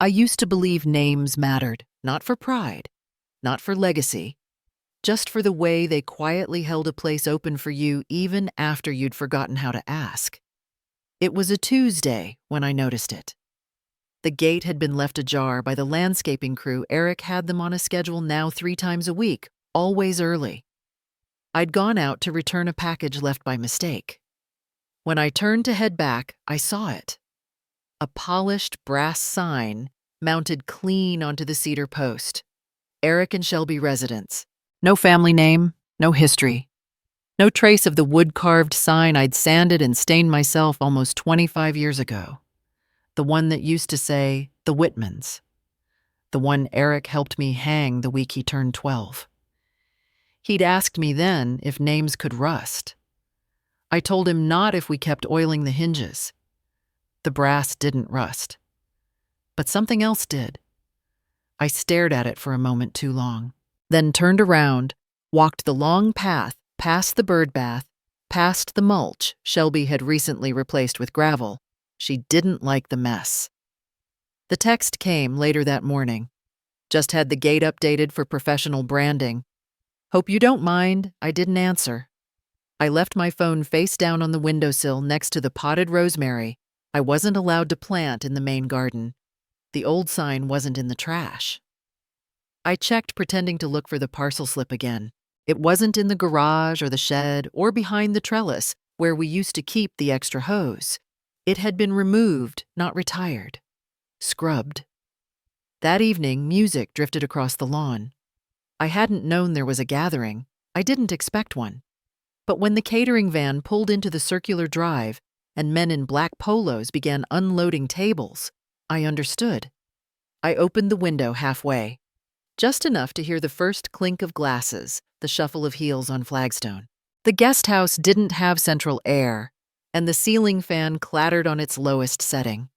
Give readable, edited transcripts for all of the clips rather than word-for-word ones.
I used to believe names mattered, not for pride, not for legacy, just for the way they quietly held a place open for you even after you'd forgotten how to ask. It was a Tuesday when I noticed it. The gate had been left ajar by the landscaping crew. Eric had them on a schedule now 3 times a week, always early. I'd gone out to return a package left by mistake. When I turned to head back, I saw it. A polished brass sign mounted clean onto the cedar post. Eric and Shelby residence. No family name, no history. No trace of the wood-carved sign I'd sanded and stained myself almost 25 years ago. The one that used to say, the Whitmans. The one Eric helped me hang the week he turned 12. He'd asked me then if names could rust. I told him not if we kept oiling the hinges. The brass didn't rust. But something else did. I stared at it for a moment too long, then turned around, walked the long path, past the bird bath, past the mulch Shelby had recently replaced with gravel. She didn't like the mess. The text came later that morning. Just had the gate updated for professional branding. Hope you don't mind, I didn't answer. I left my phone face down on the windowsill next to the potted rosemary I wasn't allowed to plant in the main garden. The old sign wasn't in the trash. I checked, pretending to look for the parcel slip again. It wasn't in the garage or the shed or behind the trellis where we used to keep the extra hose. It had been removed, not retired. Scrubbed. That evening, music drifted across the lawn. I hadn't known there was a gathering. I didn't expect one. But when the catering van pulled into the circular drive and men in black polos began unloading tables, I understood. I opened the window halfway, just enough to hear the first clink of glasses, the shuffle of heels on flagstone. The guest house didn't have central air, and the ceiling fan clattered on its lowest setting.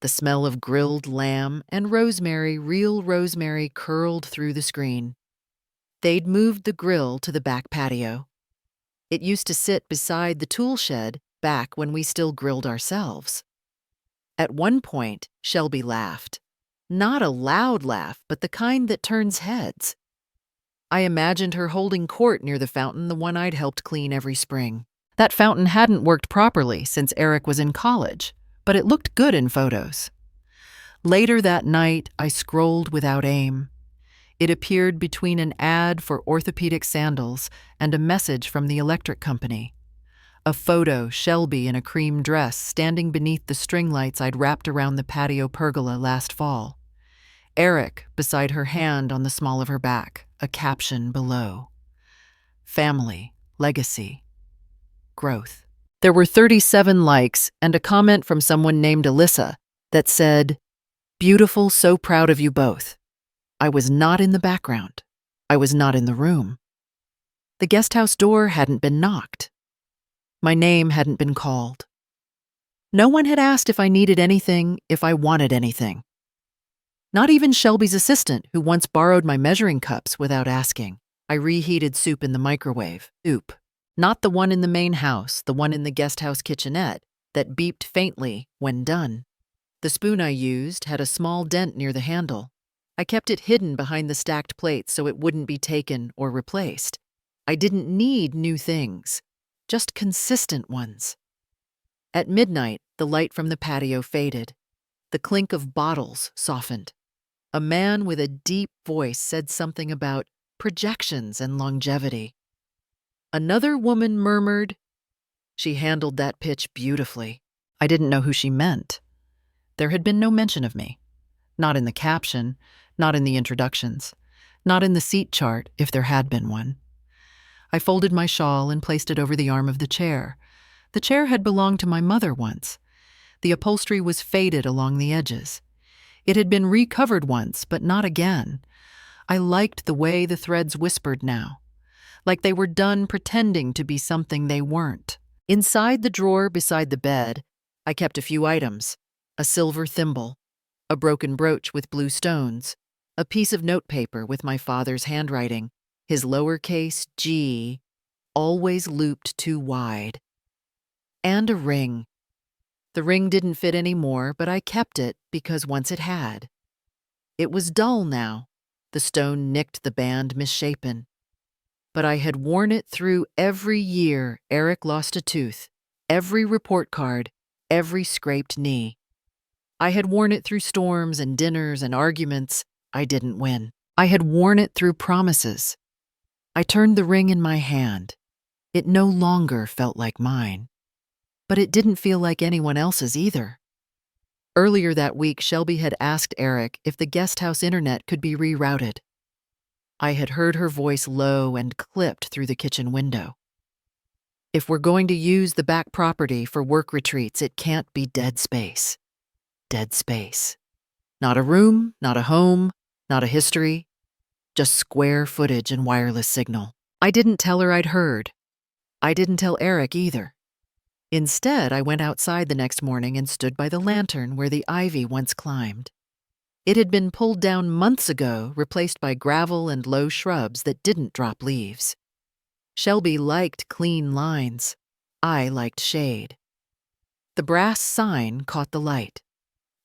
The smell of grilled lamb and rosemary, real rosemary, curled through the screen. They'd moved the grill to the back patio. It used to sit beside the tool shed back when we still grilled ourselves. At one point, Shelby laughed. Not a loud laugh, but the kind that turns heads. I imagined her holding court near the fountain, the one I'd helped clean every spring. That fountain hadn't worked properly since Eric was in college, but it looked good in photos. Later that night, I scrolled without aim. It appeared between an ad for orthopedic sandals and a message from the electric company. A photo, Shelby in a cream dress standing beneath the string lights I'd wrapped around the patio pergola last fall. Eric beside her, hand on the small of her back, a caption below. Family, legacy, growth. There were 37 likes and a comment from someone named Alyssa that said, "Beautiful, so proud of you both." I was not in the background. I was not in the room. The guest house door hadn't been knocked. My name hadn't been called. No one had asked if I needed anything, if I wanted anything. Not even Shelby's assistant, who once borrowed my measuring cups without asking. I reheated soup in the microwave. Soup. Not the one in the main house, the one in the guest house kitchenette that beeped faintly when done. The spoon I used had a small dent near the handle. I kept it hidden behind the stacked plates so it wouldn't be taken or replaced. I didn't need new things, just consistent ones. At midnight, the light from the patio faded. The clink of bottles softened. A man with a deep voice said something about projections and longevity. Another woman murmured. She handled that pitch beautifully. I didn't know who she meant. There had been no mention of me. Not in the caption, not in the introductions, not in the seat chart if there had been one. I folded my shawl and placed it over the arm of the chair. The chair had belonged to my mother once. The upholstery was faded along the edges. It had been recovered once, but not again. I liked the way the threads whispered now, like they were done pretending to be something they weren't. Inside the drawer beside the bed, I kept a few items: a silver thimble, a broken brooch with blue stones, a piece of notepaper with my father's handwriting, his lowercase g, always looped too wide, and a ring. The ring didn't fit anymore, but I kept it because once it had. It was dull now. The stone nicked the band misshapen. But I had worn it through every year Eric lost a tooth, every report card, every scraped knee. I had worn it through storms and dinners and arguments I didn't win. I had worn it through promises. I turned the ring in my hand. It no longer felt like mine. But it didn't feel like anyone else's either. Earlier that week, Shelby had asked Eric if the guest house internet could be rerouted. I had heard her voice low and clipped through the kitchen window. If we're going to use the back property for work retreats, it can't be dead space. Dead space. Not a room, not a home, not a history, just square footage and wireless signal. I didn't tell her I'd heard. I didn't tell Eric either. Instead, I went outside the next morning and stood by the lantern where the ivy once climbed. It had been pulled down months ago, replaced by gravel and low shrubs that didn't drop leaves. Shelby liked clean lines. I liked shade. The brass sign caught the light.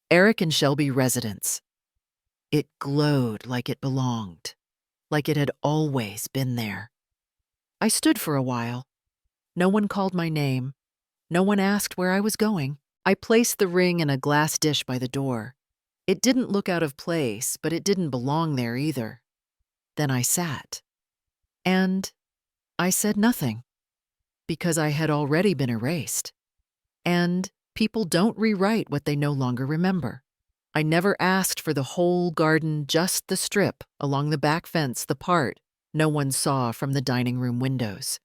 Eric and Shelby residence. It glowed like it belonged, like it had always been there. I stood for a while. No one called my name. No one asked where I was going. I placed the ring in a glass dish by the door. It didn't look out of place, but it didn't belong there either. Then I sat. And I said nothing, because I had already been erased. And people don't rewrite what they no longer remember. I never asked for the whole garden, just the strip along the back fence, the part no one saw from the dining room windows.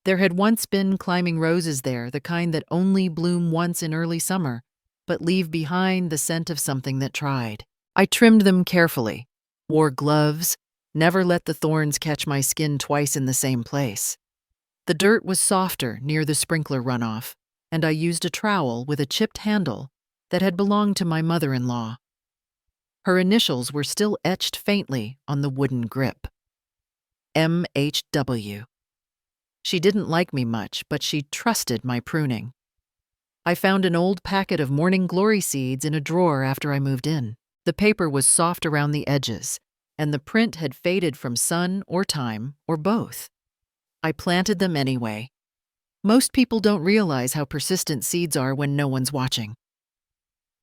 There had once been climbing roses there, the kind that only bloom once in early summer, but leave behind the scent of something that tried. I trimmed them carefully, wore gloves, never let the thorns catch my skin twice in the same place. The dirt was softer near the sprinkler runoff, and I used a trowel with a chipped handle that had belonged to my mother-in-law. Her initials were still etched faintly on the wooden grip. MHW. She didn't like me much, but she trusted my pruning. I found an old packet of morning glory seeds in a drawer after I moved in. The paper was soft around the edges, and the print had faded from sun or time, or both. I planted them anyway. Most people don't realize how persistent seeds are when no one's watching.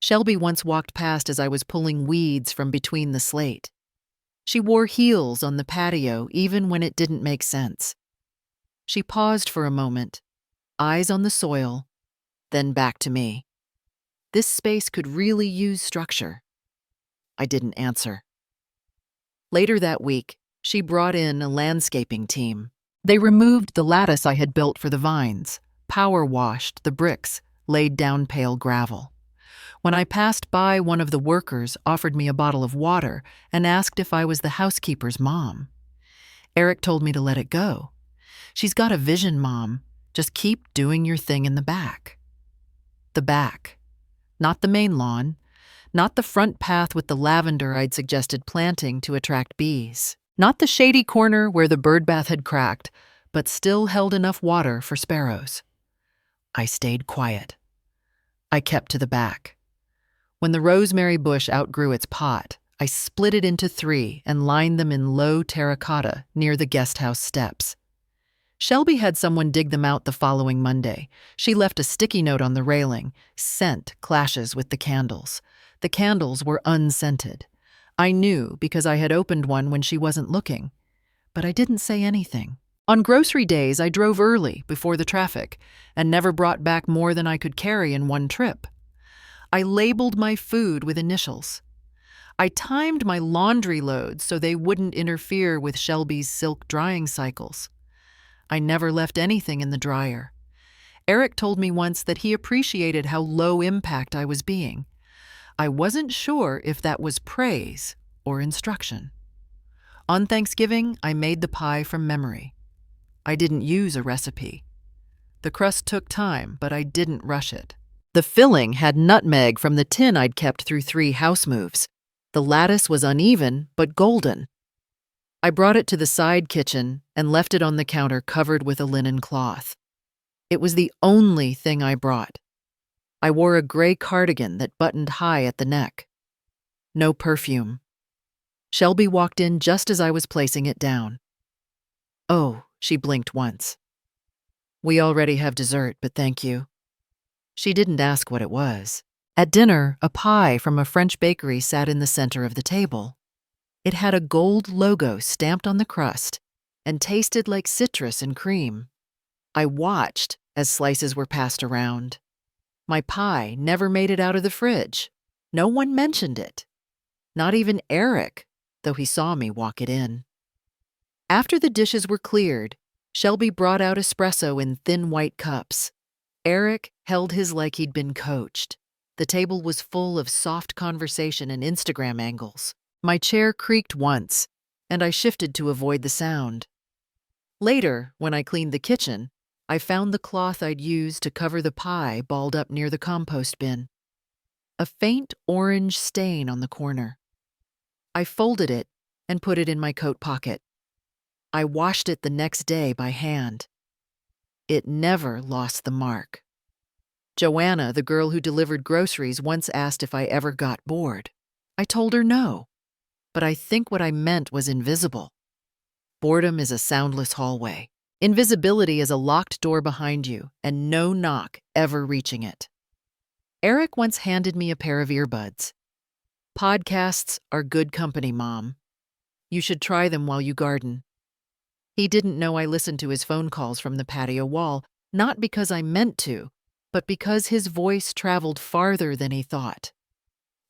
Shelby once walked past as I was pulling weeds from between the slate. She wore heels on the patio even when it didn't make sense. She paused for a moment, eyes on the soil, then back to me. This space could really use structure. I didn't answer. Later that week, she brought in a landscaping team. They removed the lattice I had built for the vines, power washed the bricks, laid down pale gravel. When I passed by, one of the workers offered me a bottle of water and asked if I was the housekeeper's mom. Eric told me to let it go. She's got a vision, Mom. Just keep doing your thing in the back. The back. Not the main lawn. Not the front path with the lavender I'd suggested planting to attract bees. Not the shady corner where the bird bath had cracked, but still held enough water for sparrows. I stayed quiet. I kept to the back. When the rosemary bush outgrew its pot, I split it into 3 and lined them in low terracotta near the guest house steps. Shelby had someone dig them out the following Monday. She left a sticky note on the railing. Scent clashes with the candles. The candles were unscented. I knew because I had opened one when she wasn't looking. But I didn't say anything. On grocery days, I drove early before the traffic and never brought back more than I could carry in one trip. I labeled my food with initials. I timed my laundry loads so they wouldn't interfere with Shelby's silk drying cycles. I never left anything in the dryer. Eric told me once that he appreciated how low impact I was being. I wasn't sure if that was praise or instruction. On Thanksgiving, I made the pie from memory. I didn't use a recipe. The crust took time, but I didn't rush it. The filling had nutmeg from the tin I'd kept through 3 house moves. The lattice was uneven, but golden. I brought it to the side kitchen and left it on the counter covered with a linen cloth. It was the only thing I brought. I wore a gray cardigan that buttoned high at the neck. no perfume. Shelby walked in just as I was placing it down. "Oh," she blinked once. "We already have dessert, but thank you." She didn't ask what it was. At dinner, a pie from a French bakery sat in the center of the table. It had a gold logo stamped on the crust and tasted like citrus and cream. I watched as slices were passed around. My pie never made it out of the fridge. No one mentioned it. Not even Eric, though he saw me walk it in. After the dishes were cleared, Shelby brought out espresso in thin white cups. Eric held his like he'd been coached. The table was full of soft conversation and Instagram angles. My chair creaked once, and I shifted to avoid the sound. Later, when I cleaned the kitchen, I found the cloth I'd used to cover the pie balled up near the compost bin. A faint orange stain on the corner. I folded it and put it in my coat pocket. I washed it the next day by hand. It never lost the mark. Joanna, the girl who delivered groceries, once asked if I ever got bored. I told her no, but I think what I meant was invisible. Boredom is a soundless hallway. Invisibility is a locked door behind you and no knock ever reaching it. Eric once handed me a pair of earbuds. "Podcasts are good company, Mom. You should try them while you garden." He didn't know I listened to his phone calls from the patio wall, not because I meant to, but because his voice traveled farther than he thought.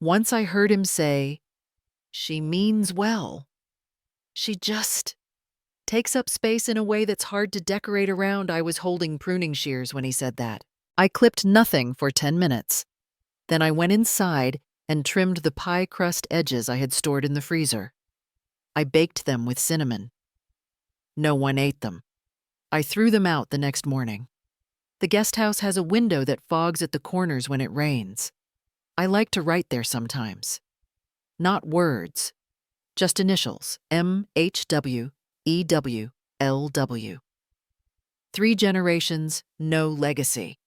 Once I heard him say, "She means well. She just takes up space in a way that's hard to decorate around." I was holding pruning shears when he said that. I clipped nothing for 10 minutes. Then I went inside and trimmed the pie crust edges I had stored in the freezer. I baked them with cinnamon. No one ate them. I threw them out the next morning. The guest house has a window that fogs at the corners when it rains. I like to write there sometimes. Not words, just initials, MHWEWLW. 3 generations, no legacy.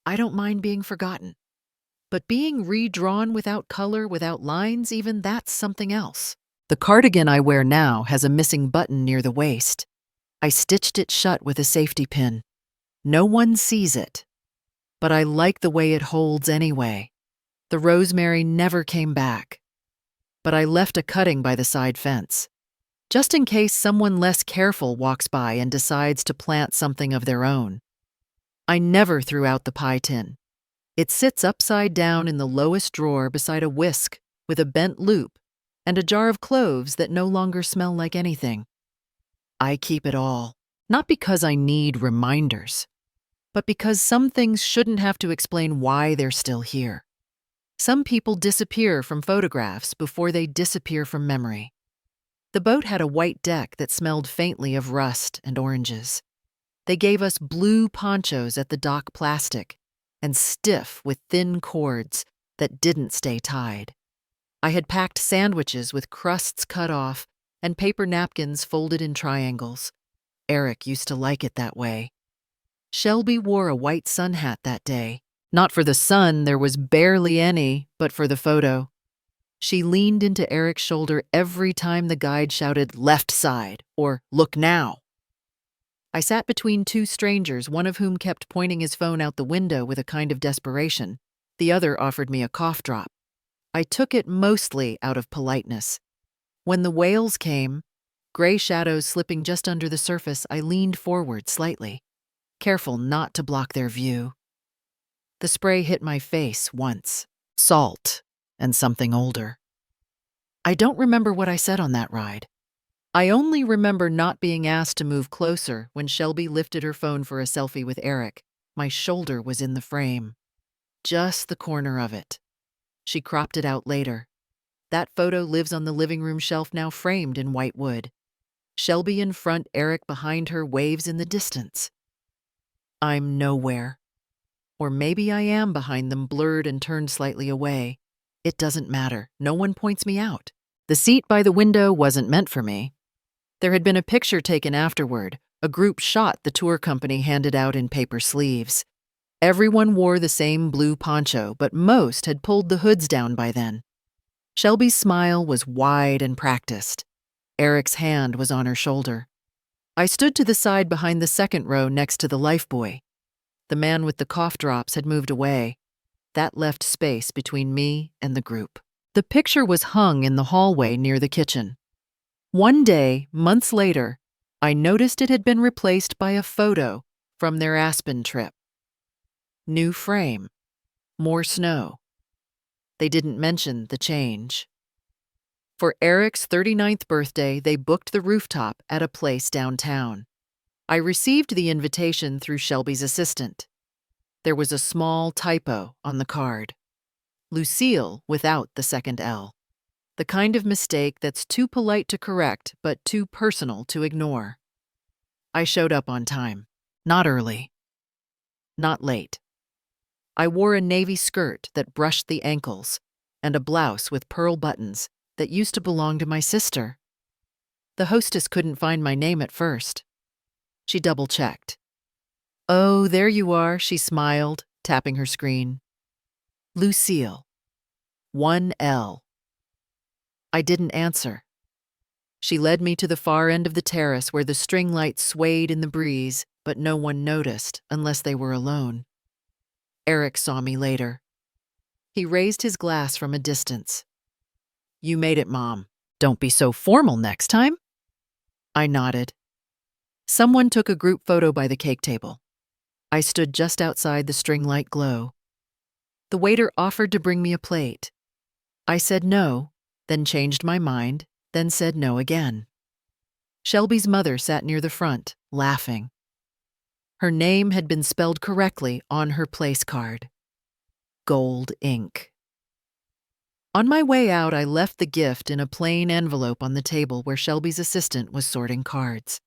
I don't mind being forgotten. But being redrawn without color, without lines, even that's something else. The cardigan I wear now has a missing button near the waist. I stitched it shut with a safety pin. No one sees it, but I like the way it holds anyway. The rosemary never came back, but I left a cutting by the side fence, just in case someone less careful walks by and decides to plant something of their own. I never threw out the pie tin. It sits upside down in the lowest drawer beside a whisk with a bent loop and a jar of cloves that no longer smell like anything. I keep it all, not because I need reminders, but because some things shouldn't have to explain why they're still here. Some people disappear from photographs before they disappear from memory. The boat had a white deck that smelled faintly of rust and oranges. They gave us blue ponchos at the dock, plastic and stiff with thin cords that didn't stay tied. I had packed sandwiches with crusts cut off and paper napkins folded in triangles. Eric used to like it that way. Shelby wore a white sun hat that day. Not for the sun, there was barely any, but for the photo. She leaned into Eric's shoulder every time the guide shouted, "Left side," or "Look now." I sat between 2 strangers, one of whom kept pointing his phone out the window with a kind of desperation. The other offered me a cough drop. I took it mostly out of politeness. When the whales came, gray shadows slipping just under the surface, I leaned forward slightly, careful not to block their view. The spray hit my face once, salt and something older. I don't remember what I said on that ride. I only remember not being asked to move closer when Shelby lifted her phone for a selfie with Eric. My shoulder was in the frame. Just the corner of it. She cropped it out later. That photo lives on the living room shelf, now framed in white wood. Shelby in front, Eric behind her, waves in the distance. I'm nowhere. Or maybe I am behind them, blurred and turned slightly away. It doesn't matter. No one points me out. The seat by the window wasn't meant for me. There had been a picture taken afterward, a group shot the tour company handed out in paper sleeves. Everyone wore the same blue poncho, but most had pulled the hoods down by then. Shelby's smile was wide and practiced. Eric's hand was on her shoulder. I stood to the side behind the second row next to the lifebuoy. The man with the cough drops had moved away. That left space between me and the group. The picture was hung in the hallway near the kitchen. One day, months later, I noticed it had been replaced by a photo from their Aspen trip. New frame. More snow. They didn't mention the change. For Eric's 39th birthday, they booked the rooftop at a place downtown. I received the invitation through Shelby's assistant. There was a small typo on the card. Lucille without the second L. The kind of mistake that's too polite to correct but too personal to ignore. I showed up on time. Not early. Not late. I wore a navy skirt that brushed the ankles and a blouse with pearl buttons that used to belong to my sister. The hostess couldn't find my name at first. She double-checked. "Oh, there you are," she smiled, tapping her screen. "Lucille. 1L. I didn't answer. She led me to the far end of the terrace where the string lights swayed in the breeze, but no one noticed unless they were alone. Eric saw me later. He raised his glass from a distance. "You made it, Mom. Don't be so formal next time." I nodded. Someone took a group photo by the cake table. I stood just outside the string light glow. The waiter offered to bring me a plate. I said no, then changed my mind, then said no again. Shelby's mother sat near the front, laughing. Her name had been spelled correctly on her place card. Gold ink. On my way out, I left the gift in a plain envelope on the table where Shelby's assistant was sorting cards.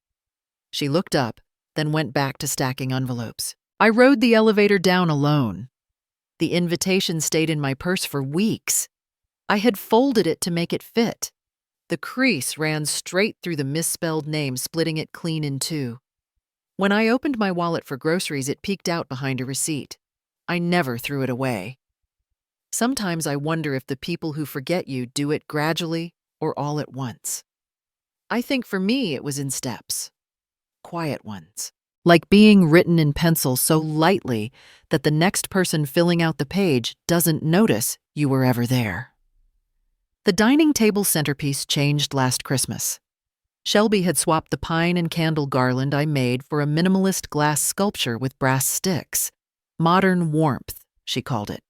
She looked up, then went back to stacking envelopes. I rode the elevator down alone. The invitation stayed in my purse for weeks. I had folded it to make it fit. The crease ran straight through the misspelled name, splitting it clean in two. When I opened my wallet for groceries, it peeked out behind a receipt. I never threw it away. Sometimes I wonder if the people who forget you do it gradually or all at once. I think for me it was in steps. Quiet ones. Like being written in pencil so lightly that the next person filling out the page doesn't notice you were ever there. The dining table centerpiece changed last Christmas. Shelby had swapped the pine and candle garland I made for a minimalist glass sculpture with brass sticks. Modern warmth, she called it.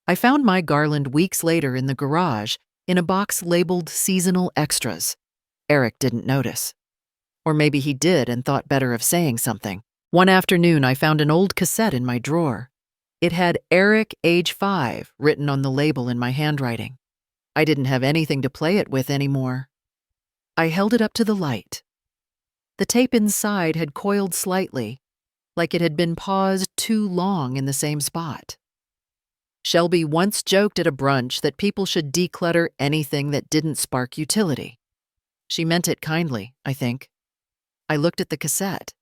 I found my garland weeks later in the garage in a box labeled seasonal extras. Eric didn't notice. Or maybe he did and thought better of saying something. One afternoon, I found an old cassette in my drawer. It had Eric, age 5, written on the label in my handwriting. I didn't have anything to play it with anymore. I held it up to the light. The tape inside had coiled slightly, like it had been paused too long in the same spot. Shelby once joked at a brunch that people should declutter anything that didn't spark utility. She meant it kindly, I think. I looked at the cassette,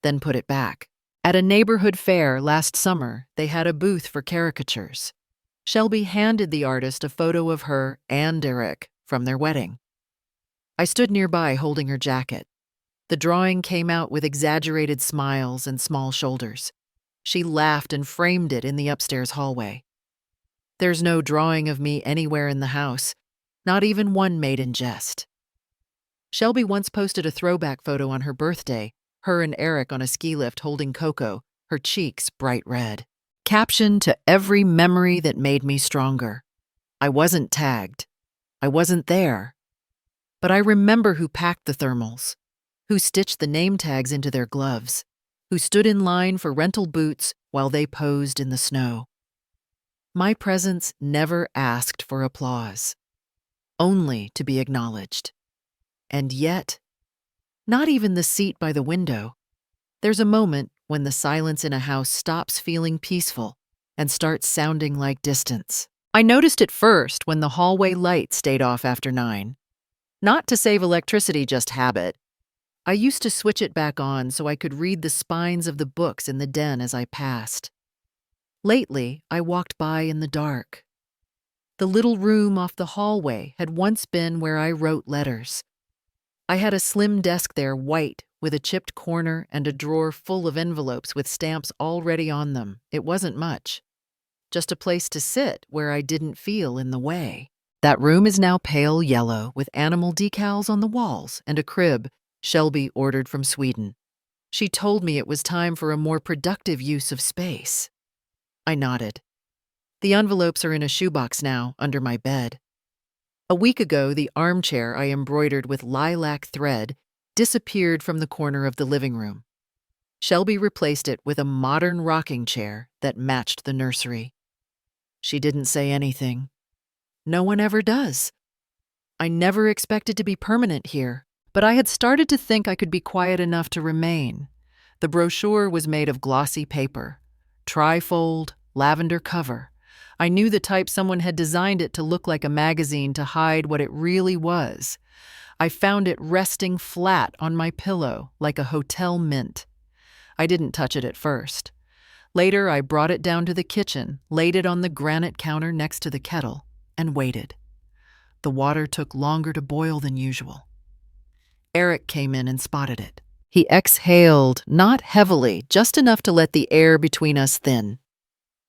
then put it back. At a neighborhood fair last summer, they had a booth for caricatures. Shelby handed the artist a photo of her and Eric from their wedding. I stood nearby holding her jacket. The drawing came out with exaggerated smiles and small shoulders. She laughed and framed it in the upstairs hallway. There's no drawing of me anywhere in the house, not even one made in jest. Shelby once posted a throwback photo on her birthday, her and Eric on a ski lift holding Coco, her cheeks bright red. Caption to every memory that made me stronger. I wasn't tagged. I wasn't there. But I remember who packed the thermals, who stitched the name tags into their gloves, who stood in line for rental boots while they posed in the snow. My presence never asked for applause, only to be acknowledged. And yet, not even the seat by the window. There's a moment when the silence in a house stops feeling peaceful and starts sounding like distance. I noticed it first when the hallway light stayed off after 9. Not to save electricity, just habit. I used to switch it back on so I could read the spines of the books in the den as I passed. Lately, I walked by in the dark. The little room off the hallway had once been where I wrote letters. I had a slim desk there, white, with a chipped corner and a drawer full of envelopes with stamps already on them. It wasn't much. Just a place to sit where I didn't feel in the way. That room is now pale yellow with animal decals on the walls and a crib Shelby ordered from Sweden. She told me it was time for a more productive use of space. I nodded. The envelopes are in a shoebox now, under my bed. A week ago, the armchair I embroidered with lilac thread disappeared from the corner of the living room. Shelby replaced it with a modern rocking chair that matched the nursery. She didn't say anything. No one ever does. I never expected to be permanent here, but I had started to think I could be quiet enough to remain. The brochure was made of glossy paper, tri-fold, lavender cover. I knew the type someone had designed it to look like a magazine to hide what it really was. I found it resting flat on my pillow like a hotel mint. I didn't touch it at first. Later, I brought it down to the kitchen, laid it on the granite counter next to the kettle, and waited. The water took longer to boil than usual. Eric came in and spotted it. He exhaled, not heavily, just enough to let the air between us thin.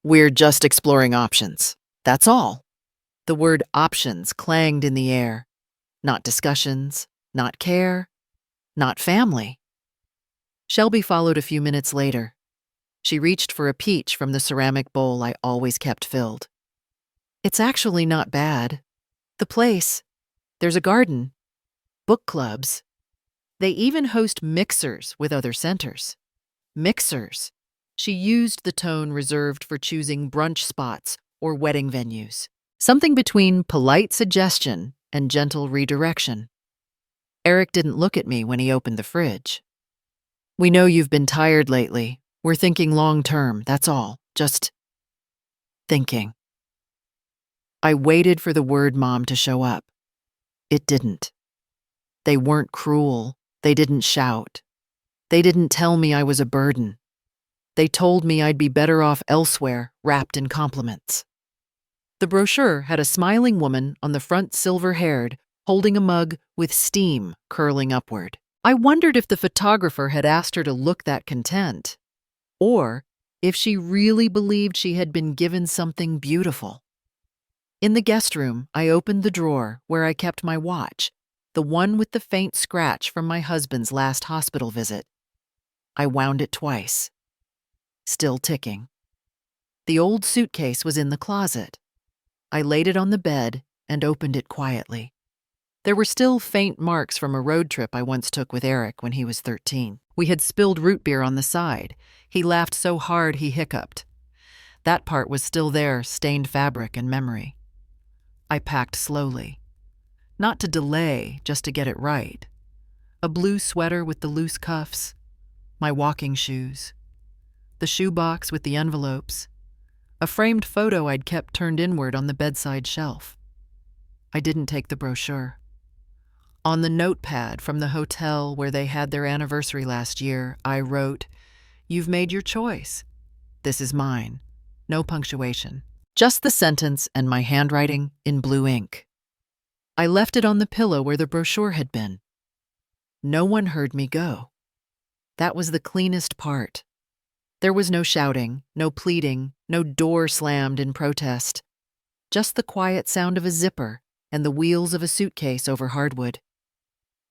"We're just exploring options. That's all." The word options clanged in the air. Not discussions, not care, not family. Shelby followed a few minutes later. She reached for a peach from the ceramic bowl I always kept filled. "It's actually not bad. The place, there's a garden, book clubs. They even host mixers with other centers." Mixers. She used the tone reserved for choosing brunch spots or wedding venues. Something between polite suggestion and gentle redirection. Eric didn't look at me when he opened the fridge. "We know you've been tired lately. We're thinking long term, that's all. Just thinking." I waited for the word mom to show up. It didn't. They weren't cruel. They didn't shout. They didn't tell me I was a burden. They told me I'd be better off elsewhere, wrapped in compliments. The brochure had a smiling woman on the front, silver-haired, holding a mug with steam curling upward. I wondered if the photographer had asked her to look that content, or if she really believed she had been given something beautiful. In the guest room, I opened the drawer where I kept my watch, the one with the faint scratch from my husband's last hospital visit. I wound it twice. Still ticking. The old suitcase was in the closet. I laid it on the bed and opened it quietly. There were still faint marks from a road trip I once took with Eric when he was 13. We had spilled root beer on the side. He laughed so hard he hiccuped. That part was still there, stained fabric and memory. I packed slowly. Not to delay, just to get it right. A blue sweater with the loose cuffs, my walking shoes, the shoebox with the envelopes, a framed photo I'd kept turned inward on the bedside shelf. I didn't take the brochure. On the notepad from the hotel where they had their anniversary last year, I wrote, "You've made your choice. This is mine." No punctuation. Just the sentence and my handwriting in blue ink. I left it on the pillow where the brochure had been. No one heard me go. That was the cleanest part. There was no shouting, no pleading, no door slammed in protest. Just the quiet sound of a zipper and the wheels of a suitcase over hardwood.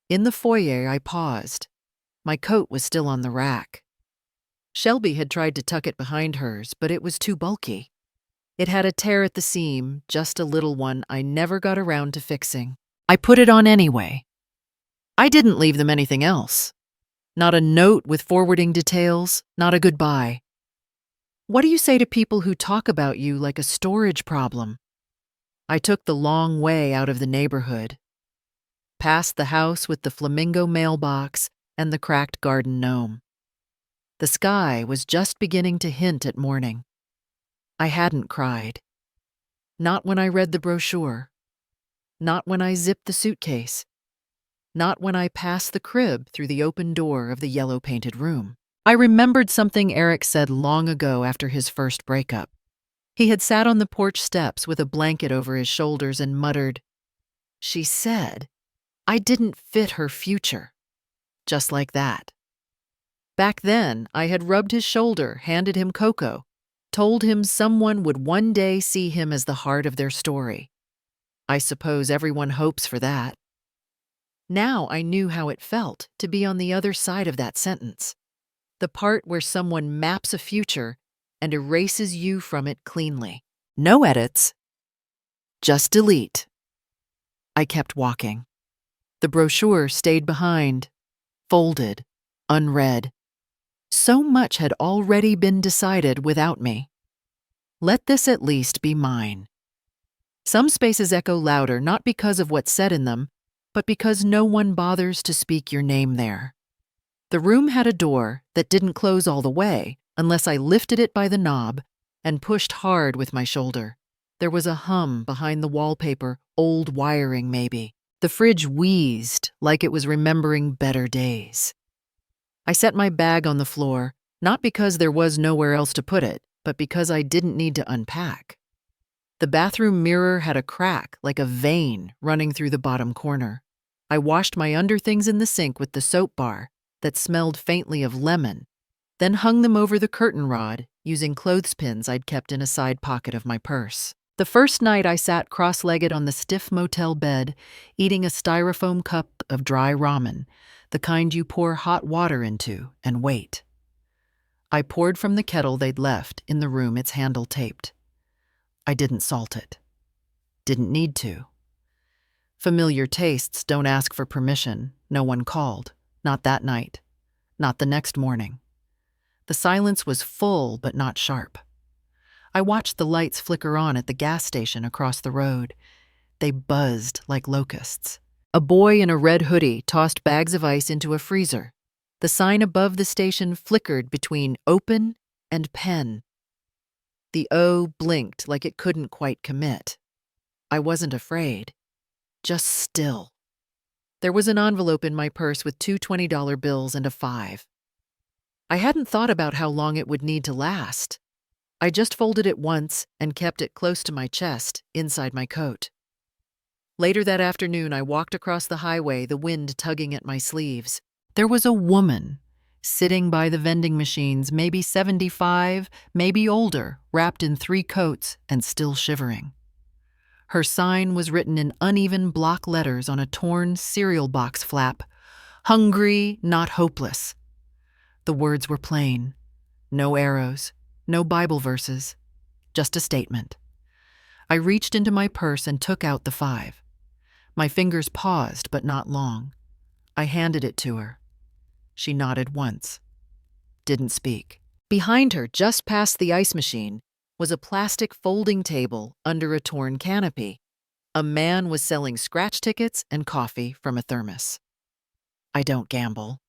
In the foyer, I paused. My coat was still on the rack. Shelby had tried to tuck it behind hers, but it was too bulky. It had a tear at the seam, just a little one I never got around to fixing. I put it on anyway. I didn't leave them anything else. Not a note with forwarding details, not a goodbye. What do you say to people who talk about you like a storage problem? I took the long way out of the neighborhood, past the house with the flamingo mailbox and the cracked garden gnome. The sky was just beginning to hint at morning. I hadn't cried. Not when I read the brochure. Not when I zipped the suitcase. Not when I passed the crib through the open door of the yellow-painted room. I remembered something Eric said long ago after his first breakup. He had sat on the porch steps with a blanket over his shoulders and muttered, "She said I didn't fit her future." Just like that. Back then, I had rubbed his shoulder, handed him cocoa, told him someone would one day see him as the heart of their story. I suppose everyone hopes for that. Now I knew how it felt to be on the other side of that sentence, the part where someone maps a future and erases you from it cleanly. No edits, just delete. I kept walking. The brochure stayed behind, folded, unread. So much had already been decided without me. Let this at least be mine. Some spaces echo louder not because of what's said in them, but because no one bothers to speak your name there. The room had a door that didn't close all the way unless I lifted it by the knob and pushed hard with my shoulder. There was a hum behind the wallpaper, old wiring maybe. The fridge wheezed like it was remembering better days. I set my bag on the floor, not because there was nowhere else to put it, but because I didn't need to unpack. The bathroom mirror had a crack like a vein running through the bottom corner. I washed my underthings in the sink with the soap bar that smelled faintly of lemon, then hung them over the curtain rod using clothespins I'd kept in a side pocket of my purse. The first night I sat cross-legged on the stiff motel bed, eating a styrofoam cup of dry ramen, the kind you pour hot water into and wait. I poured from the kettle they'd left in the room its handle taped. I didn't salt it. Didn't need to. Familiar tastes don't ask for permission. No one called. Not that night. Not the next morning. The silence was full but not sharp. I watched the lights flicker on at the gas station across the road. They buzzed like locusts. A boy in a red hoodie tossed bags of ice into a freezer. The sign above the station flickered between open and pen. The O blinked like it couldn't quite commit. I wasn't afraid, just still. There was an envelope in my purse with two $20 bills and a 5. I hadn't thought about how long it would need to last. I just folded it once and kept it close to my chest, inside my coat. Later that afternoon, I walked across the highway, the wind tugging at my sleeves. There was a woman sitting by the vending machines, maybe 75, maybe older, wrapped in 3 coats and still shivering. Her sign was written in uneven block letters on a torn cereal box flap, "Hungry, not hopeless." The words were plain. No arrows, no Bible verses, just a statement. I reached into my purse and took out the 5. My fingers paused, but not long. I handed it to her. She nodded once. Didn't speak. Behind her, just past the ice machine, was a plastic folding table under a torn canopy. A man was selling scratch tickets and coffee from a thermos. I don't gamble.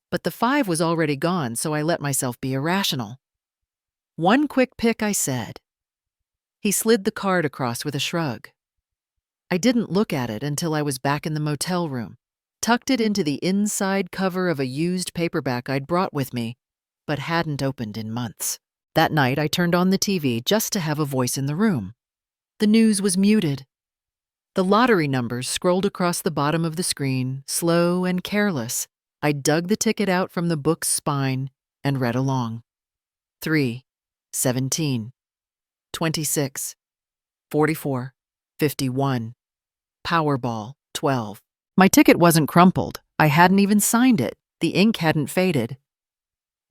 But the 5 was already gone, so I let myself be irrational. "One quick pick," I said. He slid the card across with a shrug. I didn't look at it until I was back in the motel room, tucked it into the inside cover of a used paperback I'd brought with me, but hadn't opened in months. That night, I turned on the TV just to have a voice in the room. The news was muted. The lottery numbers scrolled across the bottom of the screen, slow and careless. I dug the ticket out from the book's spine and read along. 3, 17, 26, 44, 51. Powerball, 12. My ticket wasn't crumpled. I hadn't even signed it. The ink hadn't faded.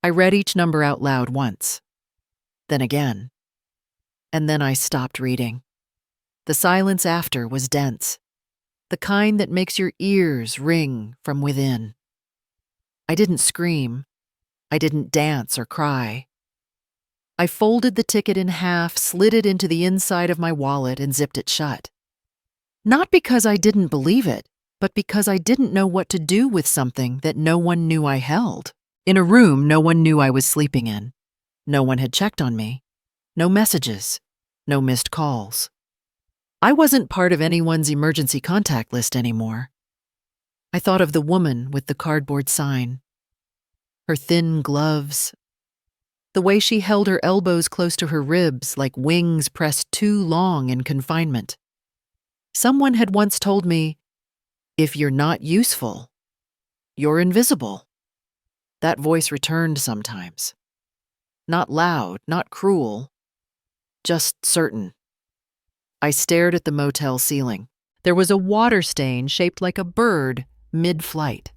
I read each number out loud once. Then again. And then I stopped reading. The silence after was dense. The kind that makes your ears ring from within. I didn't scream. I didn't dance or cry. I folded the ticket in half, slid it into the inside of my wallet, and zipped it shut. Not because I didn't believe it, but because I didn't know what to do with something that no one knew I held. In a room no one knew I was sleeping in. No one had checked on me. No messages. No missed calls. I wasn't part of anyone's emergency contact list anymore. I thought of the woman with the cardboard sign. Her thin gloves. The way she held her elbows close to her ribs like wings pressed too long in confinement. Someone had once told me, "If you're not useful, you're invisible." That voice returned sometimes. Not loud, not cruel, just certain. I stared at the motel ceiling. There was a water stain shaped like a bird mid-flight.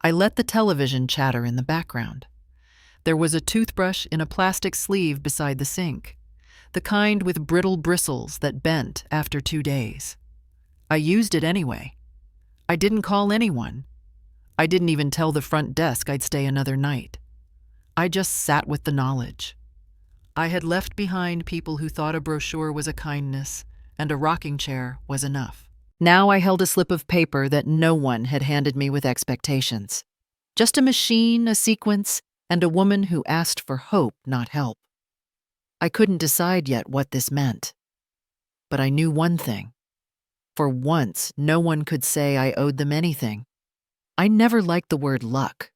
I let the television chatter in the background. There was a toothbrush in a plastic sleeve beside the sink, the kind with brittle bristles that bent after 2 days. I used it anyway. I didn't call anyone. I didn't even tell the front desk I'd stay another night. I just sat with the knowledge. I had left behind people who thought a brochure was a kindness and a rocking chair was enough. Now I held a slip of paper that no one had handed me with expectations. Just a machine, a sequence, and a woman who asked for hope, not help. I couldn't decide yet what this meant. But I knew one thing. For once, no one could say I owed them anything. I never liked the word luck.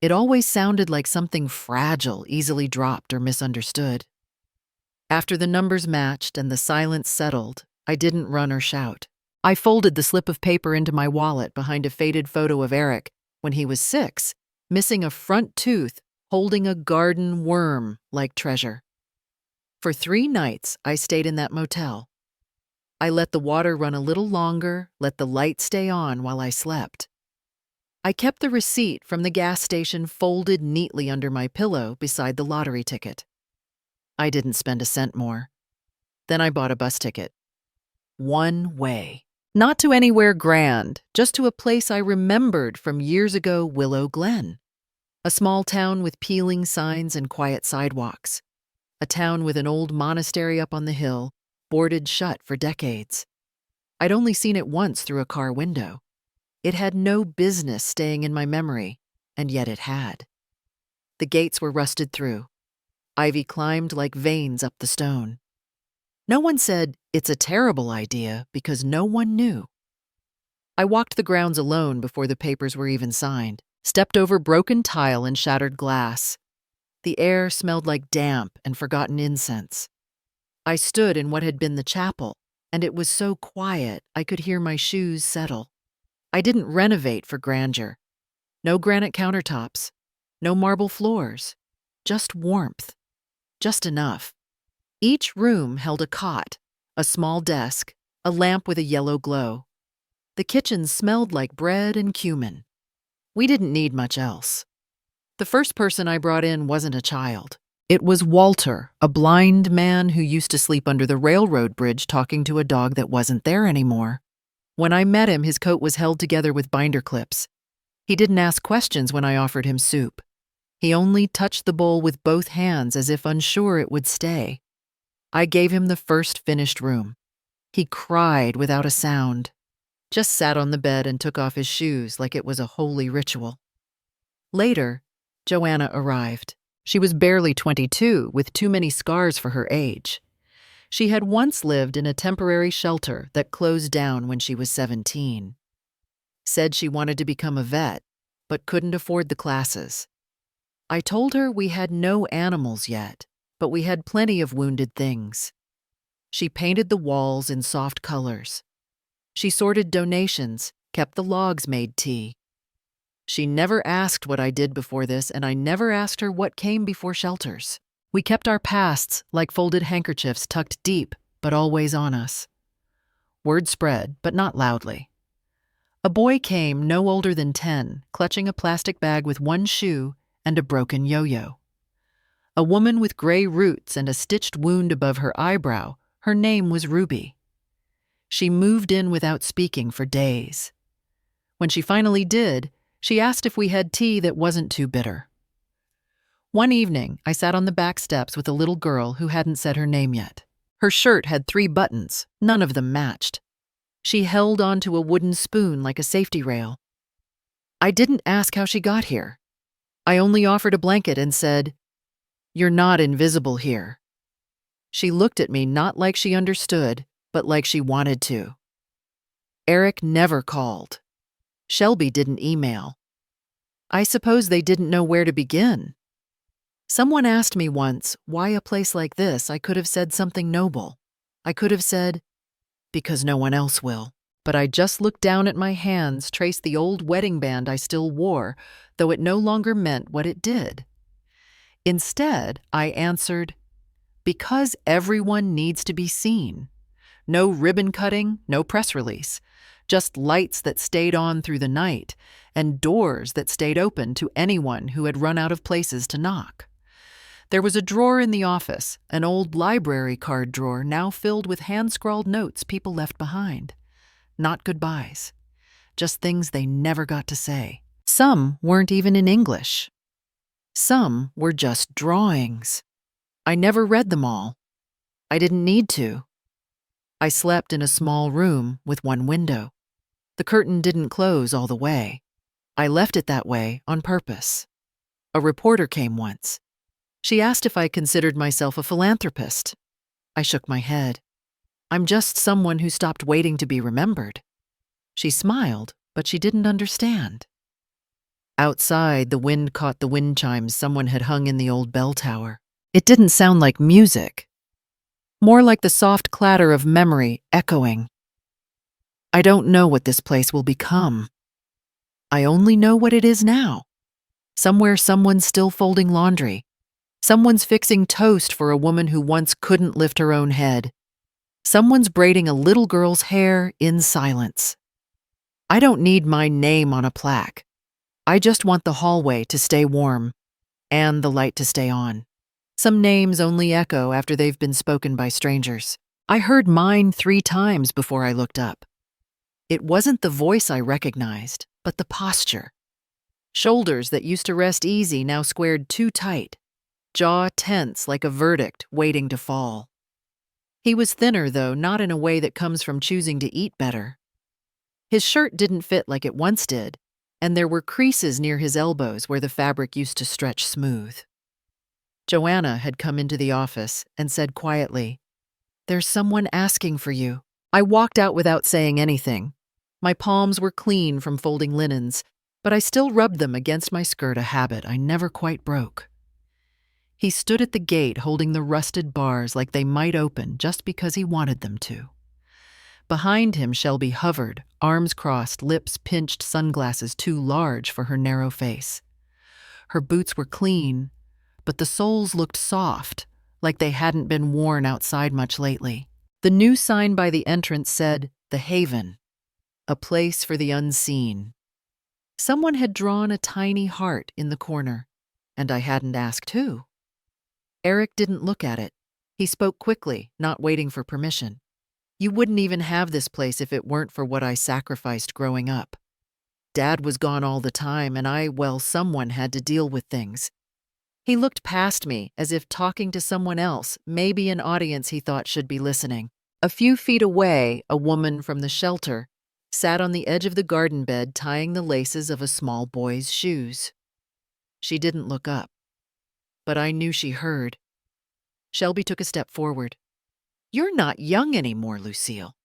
It always sounded like something fragile, easily dropped or misunderstood. After the numbers matched and the silence settled, I didn't run or shout. I folded the slip of paper into my wallet behind a faded photo of Eric when he was 6, missing a front tooth, holding a garden worm like treasure. For 3 nights, I stayed in that motel. I let the water run a little longer, let the light stay on while I slept. I kept the receipt from the gas station folded neatly under my pillow beside the lottery ticket. I didn't spend a cent more. Then I bought a bus ticket. One way. Not to anywhere grand, just to a place I remembered from years ago, Willow Glen. A small town with peeling signs and quiet sidewalks. A town with an old monastery up on the hill, boarded shut for decades. I'd only seen it once through a car window. It had no business staying in my memory, and yet it had. The gates were rusted through. Ivy climbed like veins up the stone. No one said, "It's a terrible idea," because no one knew. I walked the grounds alone before the papers were even signed, stepped over broken tile and shattered glass. The air smelled like damp and forgotten incense. I stood in what had been the chapel, and it was so quiet I could hear my shoes settle. I didn't renovate for grandeur. No granite countertops, no marble floors, just warmth, just enough. Each room held a cot, a small desk, a lamp with a yellow glow. The kitchen smelled like bread and cumin. We didn't need much else. The first person I brought in wasn't a child. It was Walter, a blind man who used to sleep under the railroad bridge talking to a dog that wasn't there anymore. When I met him, his coat was held together with binder clips. He didn't ask questions when I offered him soup. He only touched the bowl with both hands as if unsure it would stay. I gave him the first finished room. He cried without a sound, just sat on the bed and took off his shoes like it was a holy ritual. Later, Joanna arrived. She was barely 22, with too many scars for her age. She had once lived in a temporary shelter that closed down when she was 17. Said she wanted to become a vet, but couldn't afford the classes. I told her we had no animals yet, but we had plenty of wounded things. She painted the walls in soft colors. She sorted donations, kept the logs made tea. She never asked what I did before this, and I never asked her what came before shelters. We kept our pasts like folded handkerchiefs tucked deep, but always on us. Word spread, but not loudly. A boy came no older than 10, clutching a plastic bag with one shoe and a broken yo-yo. A woman with gray roots and a stitched wound above her eyebrow, her name was Ruby. She moved in without speaking for days. When she finally did, she asked if we had tea that wasn't too bitter. One evening, I sat on the back steps with a little girl who hadn't said her name yet. Her shirt had 3 buttons, none of them matched. She held onto a wooden spoon like a safety rail. I didn't ask how she got here. I only offered a blanket and said, "You're not invisible here." She looked at me not like she understood, but like she wanted to. Eric never called. Shelby didn't email. I suppose they didn't know where to begin. Someone asked me once why a place like this. I could have said something noble. I could have said, because no one else will. But I just looked down at my hands, traced the old wedding band I still wore, though it no longer meant what it did. Instead, I answered, because everyone needs to be seen. No ribbon cutting, no press release. Just lights that stayed on through the night, and doors that stayed open to anyone who had run out of places to knock. There was a drawer in the office, an old library card drawer now filled with hand-scrawled notes people left behind. Not goodbyes, just things they never got to say. Some weren't even in English. Some were just drawings. I never read them all. I didn't need to. I slept in a small room with one window. The curtain didn't close all the way. I left it that way on purpose. A reporter came once. She asked if I considered myself a philanthropist. I shook my head. I'm just someone who stopped waiting to be remembered. She smiled, but she didn't understand. Outside, the wind caught the wind chimes someone had hung in the old bell tower. It didn't sound like music, more like the soft clatter of memory echoing. I don't know what this place will become. I only know what it is now. Somewhere someone's still folding laundry. Someone's fixing toast for a woman who once couldn't lift her own head. Someone's braiding a little girl's hair in silence. I don't need my name on a plaque. I just want the hallway to stay warm and the light to stay on. Some names only echo after they've been spoken by strangers. I heard mine 3 times before I looked up. It wasn't the voice I recognized, but the posture. Shoulders that used to rest easy now squared too tight. Jaw tense like a verdict waiting to fall. He was thinner, though, not in a way that comes from choosing to eat better. His shirt didn't fit like it once did, and there were creases near his elbows where the fabric used to stretch smooth. Joanna had come into the office and said quietly, "There's someone asking for you." I walked out without saying anything. My palms were clean from folding linens, but I still rubbed them against my skirt, a habit I never quite broke. He stood at the gate holding the rusted bars like they might open just because he wanted them to. Behind him, Shelby hovered, arms crossed, lips pinched, sunglasses too large for her narrow face. Her boots were clean, but the soles looked soft, like they hadn't been worn outside much lately. The new sign by the entrance said, "The Haven," a place for the unseen. Someone had drawn a tiny heart in the corner, and I hadn't asked who. Eric didn't look at it. He spoke quickly, not waiting for permission. "You wouldn't even have this place if it weren't for what I sacrificed growing up. Dad was gone all the time, and someone had to deal with things." He looked past me as if talking to someone else, maybe an audience he thought should be listening. A few feet away, a woman from the shelter sat on the edge of the garden bed tying the laces of a small boy's shoes. She didn't look up, but I knew she heard. Shelby took a step forward. "You're not young anymore, Lucille.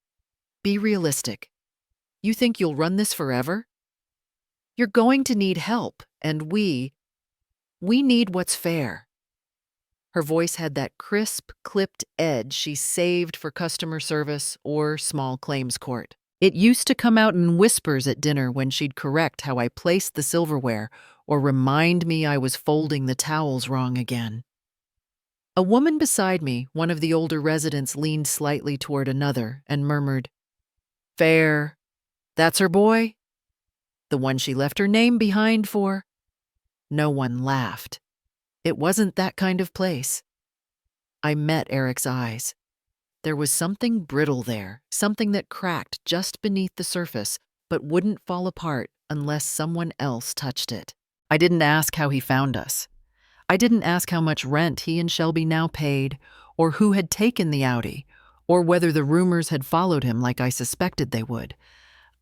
Be realistic. You think you'll run this forever? You're going to need help, and we need what's fair." Her voice had that crisp, clipped edge she saved for customer service or small claims court. It used to come out in whispers at dinner when she'd correct how I placed the silverware or remind me I was folding the towels wrong again. A woman beside me, one of the older residents, leaned slightly toward another and murmured, "Fair. That's her boy? The one she left her name behind for?" No one laughed. It wasn't that kind of place. I met Eric's eyes. There was something brittle there, something that cracked just beneath the surface, but wouldn't fall apart unless someone else touched it. I didn't ask how he found us. I didn't ask how much rent he and Shelby now paid, or who had taken the Audi, or whether the rumors had followed him like I suspected they would.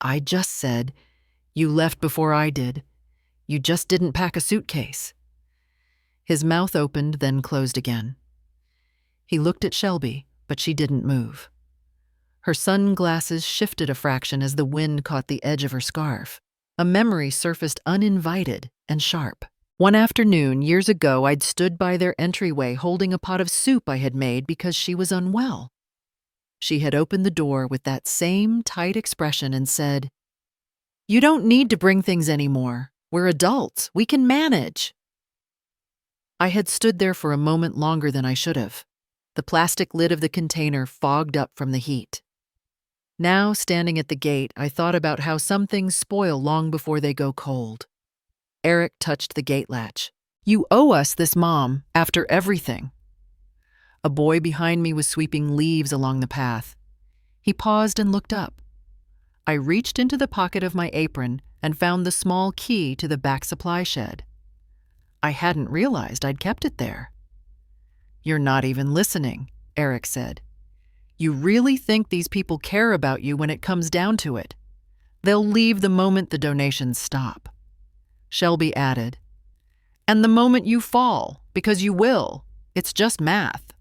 I just said, "You left before I did. You just didn't pack a suitcase." His mouth opened, then closed again. He looked at Shelby, but she didn't move. Her sunglasses shifted a fraction as the wind caught the edge of her scarf. A memory surfaced uninvited and sharp. One afternoon, years ago, I'd stood by their entryway holding a pot of soup I had made because she was unwell. She had opened the door with that same tight expression and said, "You don't need to bring things anymore. We're adults. We can manage." I had stood there for a moment longer than I should have. The plastic lid of the container fogged up from the heat. Now, standing at the gate, I thought about how some things spoil long before they go cold. Eric touched the gate latch. "You owe us this, Mom, after everything." A boy behind me was sweeping leaves along the path. He paused and looked up. I reached into the pocket of my apron and found the small key to the back supply shed. I hadn't realized I'd kept it there. "You're not even listening," Eric said. "You really think these people care about you when it comes down to it? They'll leave the moment the donations stop." Shelby added, "And the moment you fall, because you will. It's just math."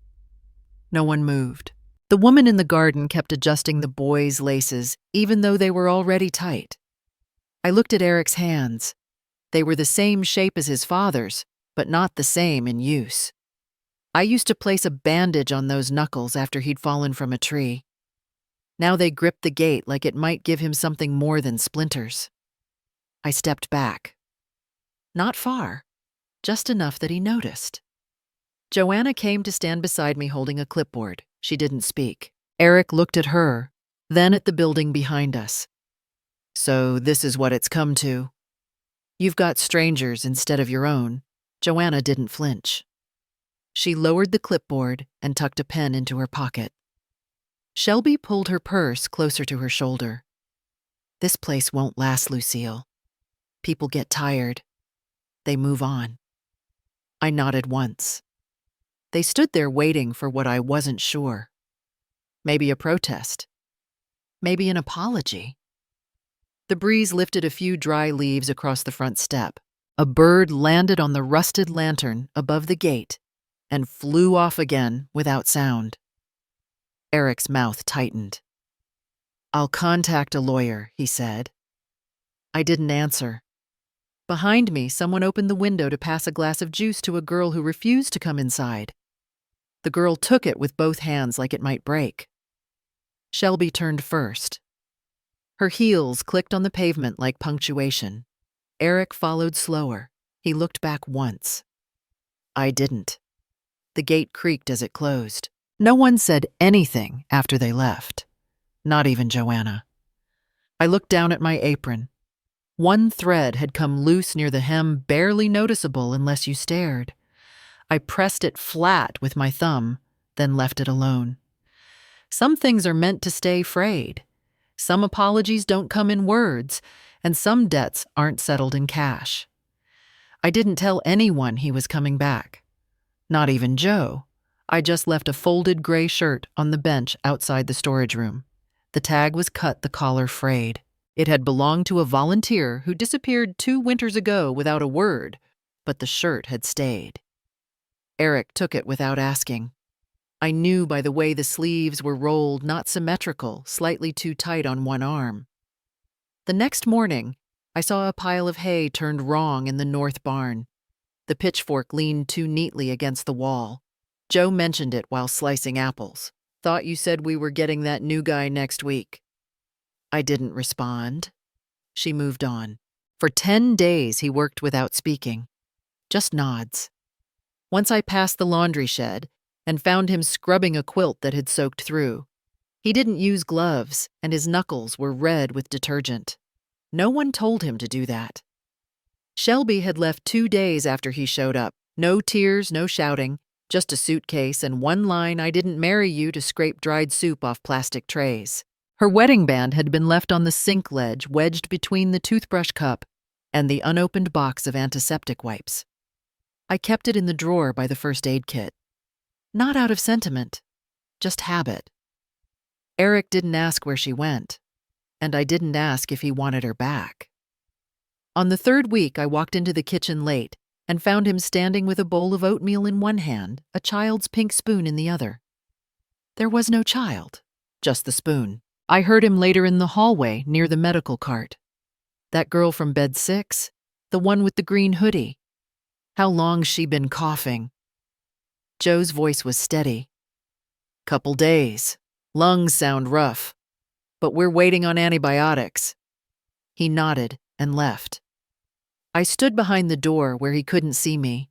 No one moved. The woman in the garden kept adjusting the boys' laces, even though they were already tight. I looked at Eric's hands. They were the same shape as his father's, but not the same in use. I used to place a bandage on those knuckles after he'd fallen from a tree. Now they gripped the gate like it might give him something more than splinters. I stepped back. Not far, just enough that he noticed. Joanna came to stand beside me holding a clipboard. She didn't speak. Eric looked at her, then at the building behind us. "So this is what it's come to. You've got strangers instead of your own." Joanna didn't flinch. She lowered the clipboard and tucked a pen into her pocket. Shelby pulled her purse closer to her shoulder. "This place won't last, Lucille. People get tired. They move on." I nodded once. They stood there waiting for what I wasn't sure. Maybe a protest. Maybe an apology. The breeze lifted a few dry leaves across the front step. A bird landed on the rusted lantern above the gate and flew off again without sound. Eric's mouth tightened. "I'll contact a lawyer," he said. I didn't answer. Behind me, someone opened the window to pass a glass of juice to a girl who refused to come inside. The girl took it with both hands like it might break. Shelby turned first. Her heels clicked on the pavement like punctuation. Eric followed slower. He looked back once. I didn't. The gate creaked as it closed. No one said anything after they left. Not even Joanna. I looked down at my apron. One thread had come loose near the hem, barely noticeable unless you stared. I pressed it flat with my thumb, then left it alone. Some things are meant to stay frayed. Some apologies don't come in words, and some debts aren't settled in cash. I didn't tell anyone he was coming back. Not even Joe. I just left a folded gray shirt on the bench outside the storage room. The tag was cut, the collar frayed. It had belonged to a volunteer who disappeared 2 winters ago without a word, but the shirt had stayed. Eric took it without asking. I knew by the way the sleeves were rolled, not symmetrical, slightly too tight on one arm. The next morning, I saw a pile of hay turned wrong in the north barn. The pitchfork leaned too neatly against the wall. Joe mentioned it while slicing apples. "Thought you said we were getting that new guy next week." I didn't respond. She moved on. For 10 days he worked without speaking. Just nods. Once I passed the laundry shed and found him scrubbing a quilt that had soaked through. He didn't use gloves, and his knuckles were red with detergent. No one told him to do that. Shelby had left 2 days after he showed up. No tears, no shouting, just a suitcase and one line, "I didn't marry you to scrape dried soup off plastic trays." Her wedding band had been left on the sink ledge, wedged between the toothbrush cup and the unopened box of antiseptic wipes. I kept it in the drawer by the first aid kit. Not out of sentiment, just habit. Eric didn't ask where she went, and I didn't ask if he wanted her back. On the 3rd week, I walked into the kitchen late and found him standing with a bowl of oatmeal in one hand, a child's pink spoon in the other. There was no child, just the spoon. I heard him later in the hallway near the medical cart. "That girl from bed 6? The one with the green hoodie?" How long's she been coughing? Joe's voice was steady. Couple days. Lungs sound rough. But we're waiting on antibiotics. He nodded and left. I stood behind the door where he couldn't see me.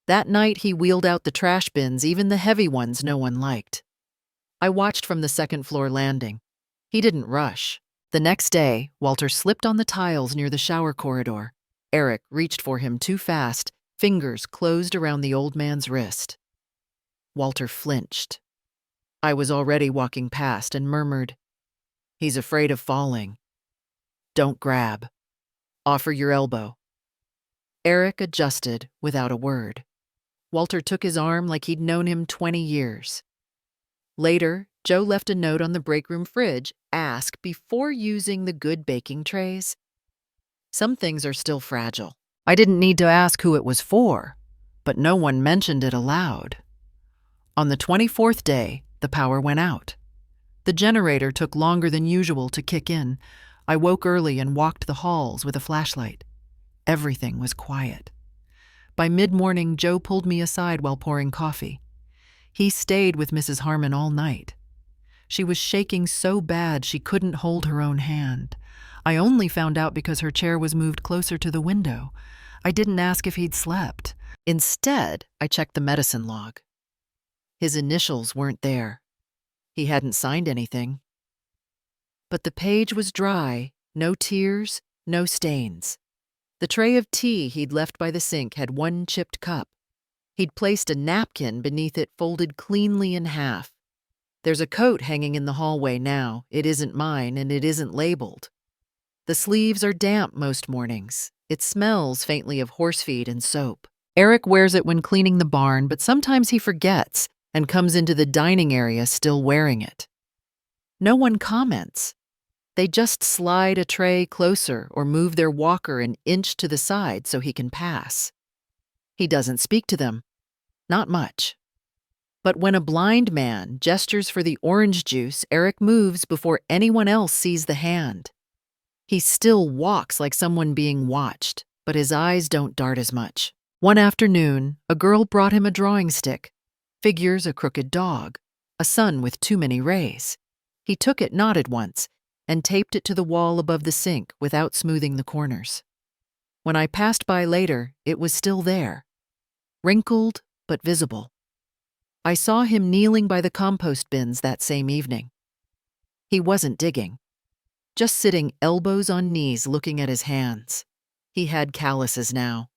That night he wheeled out the trash bins, even the heavy ones no one liked. I watched from the second-floor landing. He didn't rush. The next day, Walter slipped on the tiles near the shower corridor. Eric reached for him too fast, fingers closed around the old man's wrist. Walter flinched. I was already walking past and murmured, "He's afraid of falling. Don't grab. Offer your elbow." Eric adjusted without a word. Walter took his arm like he'd known him 20 years. Later, Joe left a note on the break room fridge. Ask before using the good baking trays. Some things are still fragile. I didn't need to ask who it was for, but no one mentioned it aloud. On the 24th day, the power went out. The generator took longer than usual to kick in. I woke early and walked the halls with a flashlight. Everything was quiet. By mid-morning, Joe pulled me aside while pouring coffee. He stayed with Mrs. Harmon all night. She was shaking so bad she couldn't hold her own hand. I only found out because her chair was moved closer to the window. I didn't ask if he'd slept. Instead, I checked the medicine log. His initials weren't there. He hadn't signed anything. But the page was dry, no tears, no stains. The tray of tea he'd left by the sink had one chipped cup. He'd placed a napkin beneath it folded cleanly in half. There's a coat hanging in the hallway now. It isn't mine and it isn't labeled. The sleeves are damp most mornings. It smells faintly of horse feed and soap. Eric wears it when cleaning the barn, but sometimes he forgets and comes into the dining area still wearing it. No one comments. They just slide a tray closer or move their walker an inch to the side so he can pass. He doesn't speak to them. Not much. But when a blind man gestures for the orange juice, Eric moves before anyone else sees the hand. He still walks like someone being watched, but his eyes don't dart as much. One afternoon, a girl brought him a drawing stick. Figures a crooked dog, a sun with too many rays. He took it, nodded once, and taped it to the wall above the sink without smoothing the corners. When I passed by later, it was still there, wrinkled but visible. I saw him kneeling by the compost bins that same evening. He wasn't digging, just sitting elbows on knees looking at his hands. He had calluses now,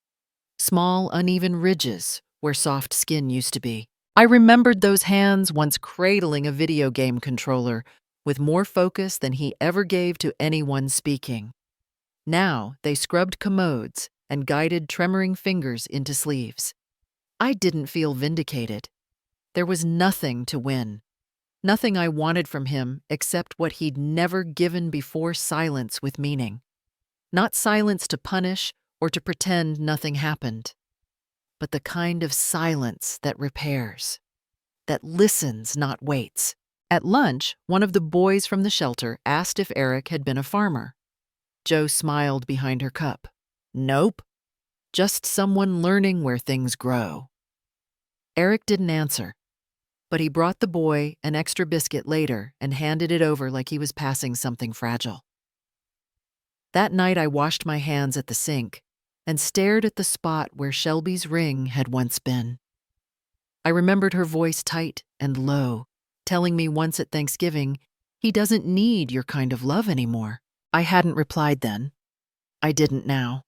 small uneven ridges where soft skin used to be. I remembered those hands once cradling a video game controller with more focus than he ever gave to anyone speaking. Now they scrubbed commodes and guided tremoring fingers into sleeves. I didn't feel vindicated. There was nothing to win. Nothing I wanted from him except what he'd never given before: silence with meaning. Not silence to punish or to pretend nothing happened, but the kind of silence that repairs, that listens, not waits. At lunch, one of the boys from the shelter asked if Eric had been a farmer. Joe smiled behind her cup. Nope. Just someone learning where things grow. Eric didn't answer, but he brought the boy an extra biscuit later and handed it over like he was passing something fragile. That night I washed my hands at the sink and stared at the spot where Shelby's ring had once been. I remembered her voice tight and low, telling me once at Thanksgiving, "He doesn't need your kind of love anymore." I hadn't replied then. I didn't now.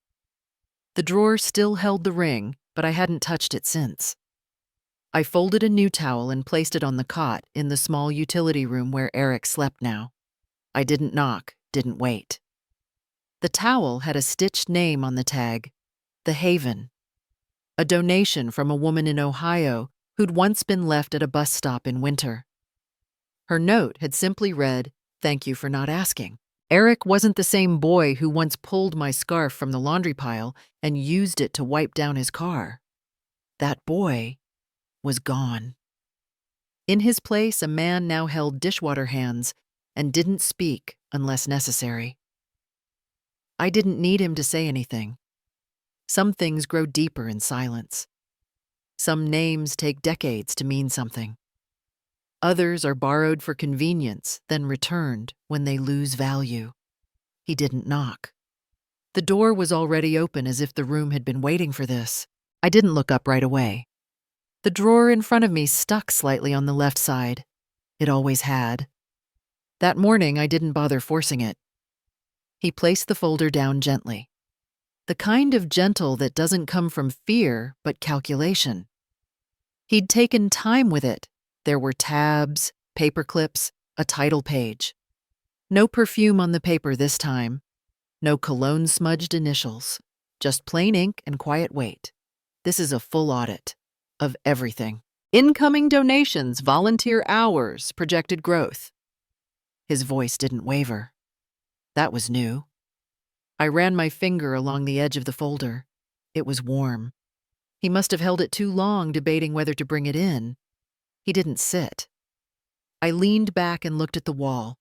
The drawer still held the ring, but I hadn't touched it since. I folded a new towel and placed it on the cot in the small utility room where Eric slept now. I didn't knock, didn't wait. The towel had a stitched name on the tag, The Haven, a donation from a woman in Ohio who'd once been left at a bus stop in winter. Her note had simply read, "Thank you for not asking." Eric wasn't the same boy who once pulled my scarf from the laundry pile and used it to wipe down his car. That boy was gone. In his place, a man now held dishwater hands and didn't speak unless necessary. I didn't need him to say anything. Some things grow deeper in silence. Some names take decades to mean something. Others are borrowed for convenience, then returned when they lose value. He didn't knock. The door was already open, as if the room had been waiting for this. I didn't look up right away. The drawer in front of me stuck slightly on the left side. It always had. That morning, I didn't bother forcing it. He placed the folder down gently. The kind of gentle that doesn't come from fear, but calculation. He'd taken time with it. There were tabs, paper clips, a title page. No perfume on the paper this time. No cologne-smudged initials. Just plain ink and quiet weight. This is a full audit. Of everything. Incoming donations, volunteer hours, projected growth. His voice didn't waver. That was new. I ran my finger along the edge of the folder. It was warm. He must have held it too long, debating whether to bring it in. He didn't sit. I leaned back and looked at the wall.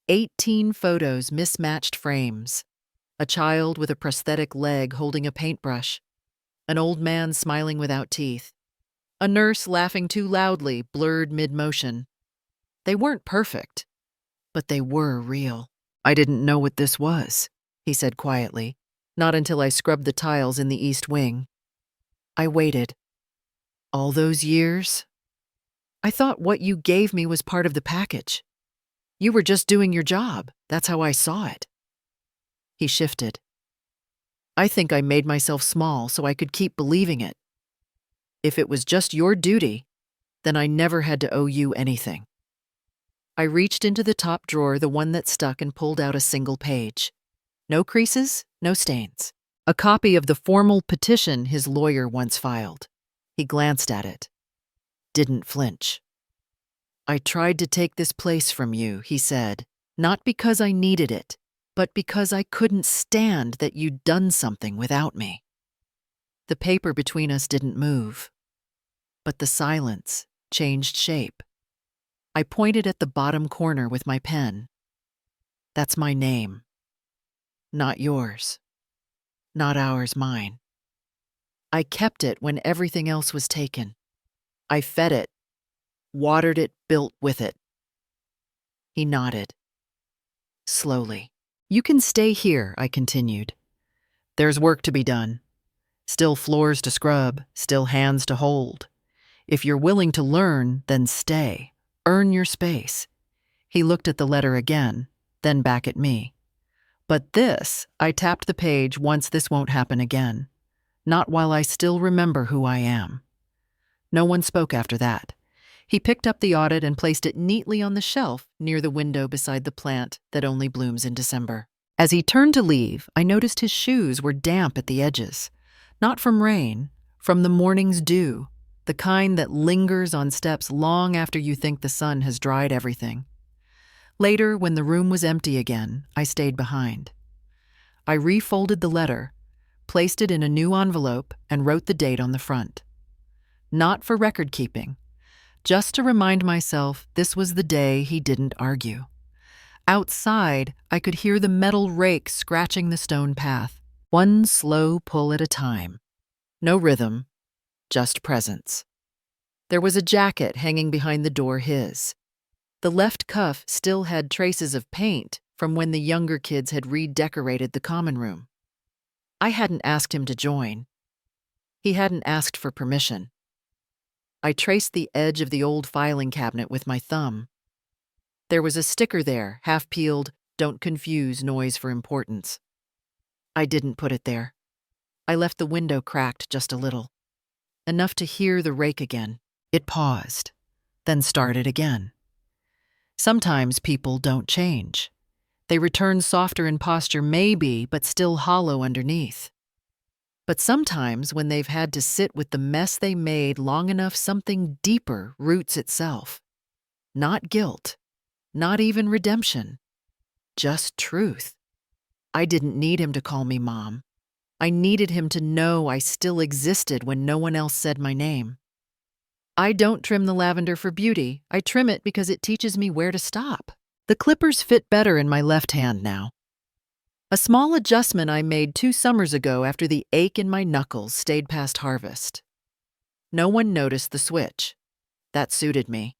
18 photos, mismatched frames. A child with a prosthetic leg holding a paintbrush. An old man smiling without teeth. A nurse laughing too loudly, blurred mid-motion. They weren't perfect, but they were real. I didn't know what this was, he said quietly, not until I scrubbed the tiles in the east wing. I waited. All those years? I thought what you gave me was part of the package. You were just doing your job. That's how I saw it. He shifted. I think I made myself small so I could keep believing it. If it was just your duty, then I never had to owe you anything. I reached into the top drawer, the one that stuck, and pulled out a single page. No creases, no stains. A copy of the formal petition his lawyer once filed. He glanced at it. Didn't flinch. I tried to take this place from you, he said, not because I needed it, but because I couldn't stand that you'd done something without me. The paper between us didn't move. But the silence changed shape. I pointed at the bottom corner with my pen. That's my name. Not yours. Not ours, mine. I kept it when everything else was taken. I fed it, watered it, built with it. He nodded. Slowly. You can stay here, I continued. There's work to be done. Still floors to scrub, still hands to hold. If you're willing to learn, then stay. Earn your space. He looked at the letter again, then back at me. But this, I tapped the page once, this won't happen again. Not while I still remember who I am. No one spoke after that. He picked up the audit and placed it neatly on the shelf near the window beside the plant that only blooms in December. As he turned to leave, I noticed his shoes were damp at the edges. Not from rain, from the morning's dew. The kind that lingers on steps long after you think the sun has dried everything. Later, when the room was empty again, I stayed behind. I refolded the letter, placed it in a new envelope, and wrote the date on the front. Not for record keeping, just to remind myself this was the day he didn't argue. Outside, I could hear the metal rake scratching the stone path, one slow pull at a time. No rhythm. Just presence. There was a jacket hanging behind the door, his. The left cuff still had traces of paint from when the younger kids had redecorated the common room. I hadn't asked him to join. He hadn't asked for permission. I traced the edge of the old filing cabinet with my thumb. There was a sticker there, half-peeled, "Don't confuse noise for importance." I didn't put it there. I left the window cracked just a little. Enough to hear the rake again. It paused, then started again. Sometimes people don't change. They return softer in posture maybe, but still hollow underneath. But sometimes when they've had to sit with the mess they made long enough, something deeper roots itself. Not guilt, not even redemption, just truth. I didn't need him to call me Mom. I needed him to know I still existed when no one else said my name. I don't trim the lavender for beauty. I trim it because it teaches me where to stop. The clippers fit better in my left hand now. A small adjustment I made 2 summers ago after the ache in my knuckles stayed past harvest. No one noticed the switch. That suited me.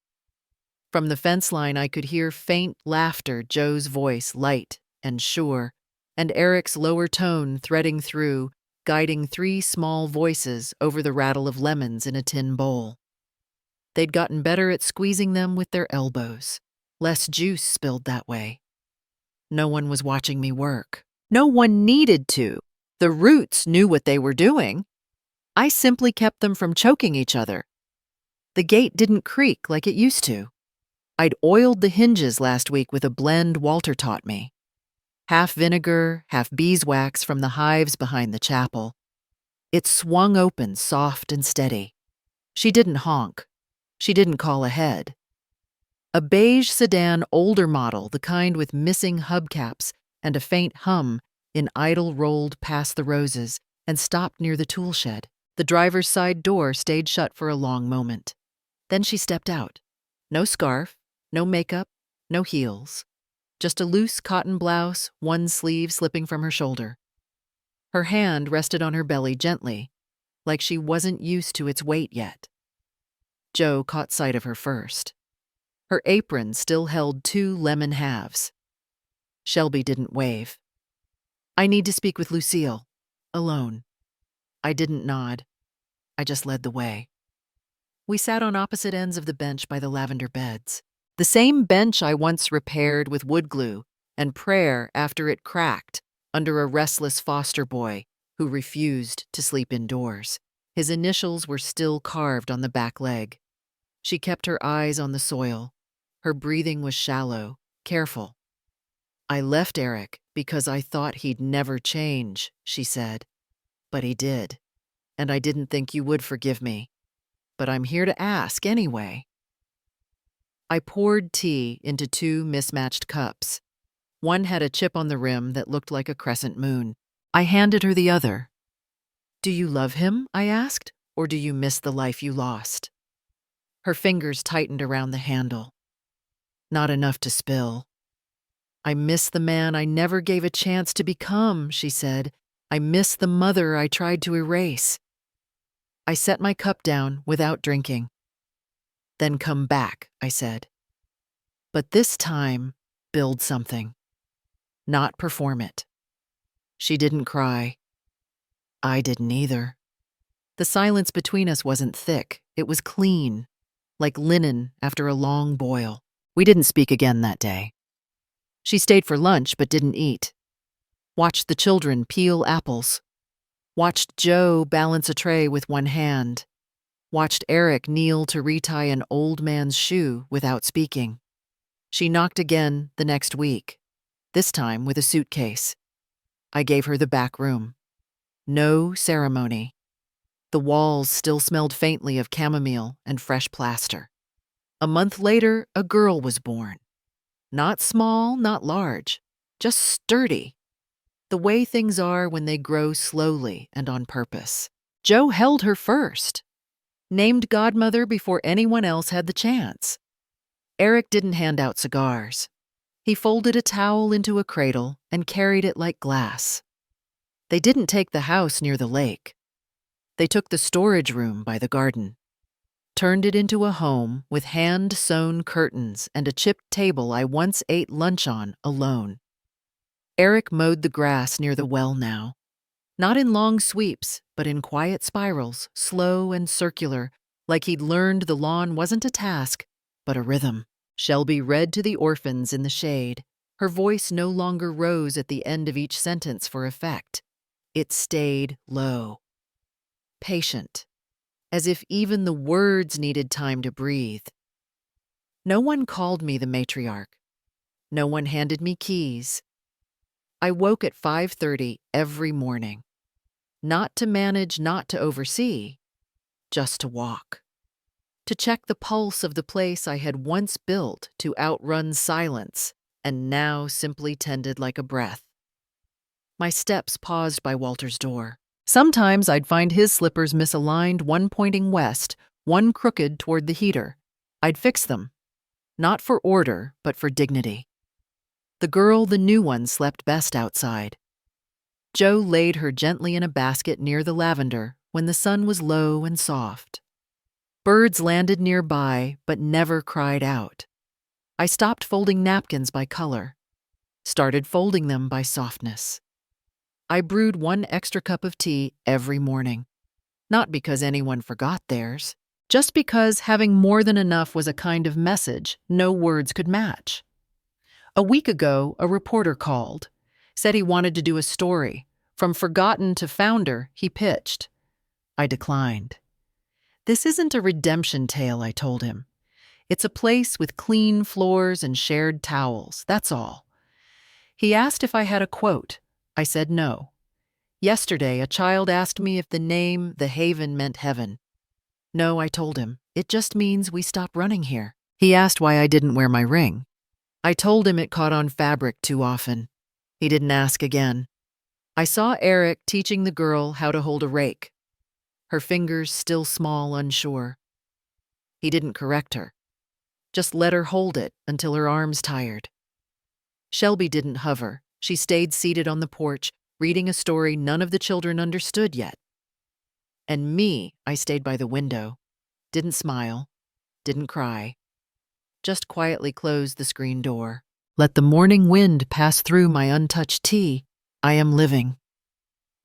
From the fence line, I could hear faint laughter, Joe's voice light and sure, and Eric's lower tone threading through, guiding 3 small voices over the rattle of lemons in a tin bowl. They'd gotten better at squeezing them with their elbows. Less juice spilled that way. No one was watching me work. No one needed to. The roots knew what they were doing. I simply kept them from choking each other. The gate didn't creak like it used to. I'd oiled the hinges last week with a blend Walter taught me. Half vinegar, half beeswax from the hives behind the chapel. It swung open soft and steady. She didn't honk. She didn't call ahead. A beige sedan older model, the kind with missing hubcaps and a faint hum, in idle rolled past the roses and stopped near the tool shed. The driver's side door stayed shut for a long moment. Then she stepped out. No scarf, no makeup, no heels. Just a loose cotton blouse, one sleeve slipping from her shoulder. Her hand rested on her belly gently, like she wasn't used to its weight yet. Joe caught sight of her first. Her apron still held 2 lemon halves. Shelby didn't wave. I need to speak with Lucille. Alone. I didn't nod. I just led the way. We sat on opposite ends of the bench by the lavender beds. The same bench I once repaired with wood glue and prayer after it cracked under a restless foster boy who refused to sleep indoors. His initials were still carved on the back leg. She kept her eyes on the soil. Her breathing was shallow, careful. I left Eric because I thought he'd never change, she said. But he did, and I didn't think you would forgive me. But I'm here to ask anyway. I poured tea into 2 mismatched cups. One had a chip on the rim that looked like a crescent moon. I handed her the other. Do you love him? I asked, or do you miss the life you lost? Her fingers tightened around the handle. Not enough to spill. I miss the man I never gave a chance to become, she said. I miss the mother I tried to erase. I set my cup down without drinking. Then come back, I said. But this time, build something. Not perform it. She didn't cry. I didn't either. The silence between us wasn't thick. It was clean, like linen after a long boil. We didn't speak again that day. She stayed for lunch but didn't eat. Watched the children peel apples. Watched Joe balance a tray with one hand. Watched Eric kneel to retie an old man's shoe without speaking. She knocked again the next week, this time with a suitcase. I gave her the back room. No ceremony. The walls still smelled faintly of chamomile and fresh plaster. A month later, a girl was born. Not small, not large, just sturdy. The way things are when they grow slowly and on purpose. Joe held her first. Named godmother before anyone else had the chance. Eric didn't hand out cigars. He folded a towel into a cradle and carried it like glass. They didn't take the house near the lake. They took the storage room by the garden. Turned it into a home with hand-sewn curtains and a chipped table I once ate lunch on alone. Eric mowed the grass near the well now. Not in long sweeps, but in quiet spirals, slow and circular, like he'd learned the lawn wasn't a task, but a rhythm. Shelby read to the orphans in the shade. Her voice no longer rose at the end of each sentence for effect. It stayed low. Patient. As if even the words needed time to breathe. No one called me the matriarch. No one handed me keys. I woke at 5:30 every morning. Not to manage, not to oversee, just to walk. To check the pulse of the place I had once built to outrun silence and now simply tended like a breath. My steps paused by Walter's door. Sometimes I'd find his slippers misaligned, one pointing west, one crooked toward the heater. I'd fix them. Not for order, but for dignity. The girl, the new one, slept best outside. Jo laid her gently in a basket near the lavender when the sun was low and soft. Birds landed nearby, but never cried out. I stopped folding napkins by color, started folding them by softness. I brewed 1 extra cup of tea every morning, not because anyone forgot theirs, just because having more than enough was a kind of message no words could match. A week ago, a reporter called, said he wanted to do a story. From forgotten to founder, he pitched. I declined. This isn't a redemption tale, I told him. It's a place with clean floors and shared towels, that's all. He asked if I had a quote. I said no. Yesterday, a child asked me if the name The Haven meant heaven. No, I told him. It just means we stop running here. He asked why I didn't wear my ring. I told him it caught on fabric too often. He didn't ask again. I saw Eric teaching the girl how to hold a rake. Her fingers still small, unsure. He didn't correct her. Just let her hold it until her arms tired. Shelby didn't hover. She stayed seated on the porch, reading a story none of the children understood yet. And me, I stayed by the window. Didn't smile. Didn't cry. Just quietly closed the screen door. Let the morning wind pass through my untouched tea. I am living.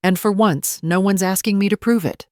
And for once, no one's asking me to prove it.